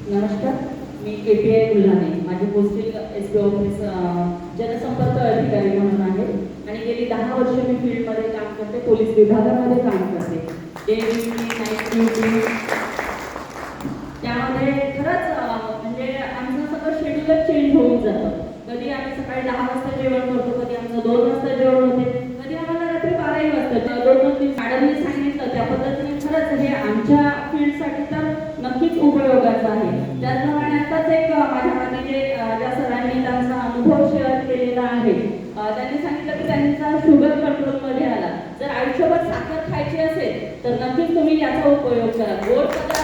नमस्कार, मी KPI बुलढाणे. माझी posting SP office जनसंपर्क अधिकारी म्हणून आहे आणि गेली 10 वर्ष मी फील्डमध्ये काम करते, पोलीस विभागामध्ये काम करते. डे ड्युटी, नाईट ड्युटी, त्यामध्ये खरंच म्हणजे आमचं सगळं शेड्यूलच चेंज होऊन जातं. कधी आम्ही सकाळी 10 वाजता जेवण करतो, कधी आमचं 2 वाजता जेवण होते, कधी आम्हाला रात्री 12 वाजता. 2-2 मॅडमनी सांगितलं त्या पद्धतीने खरंच हे आमच्या फील्डसाठी तर नक्कीच उपयोगाचं आहे. त्याचप्रमाणे आताच एक माझ्या मागे ज्या सरांनी त्यांचा अनुभव शेअर केलेला आहे, त्यांनी सांगितलं की त्यांचा शुगर कंट्रोलमध्ये आला. जर आयुष्यभर साखर खायची असेल तर नक्कीच तुम्ही याचा उपयोग करा. गोड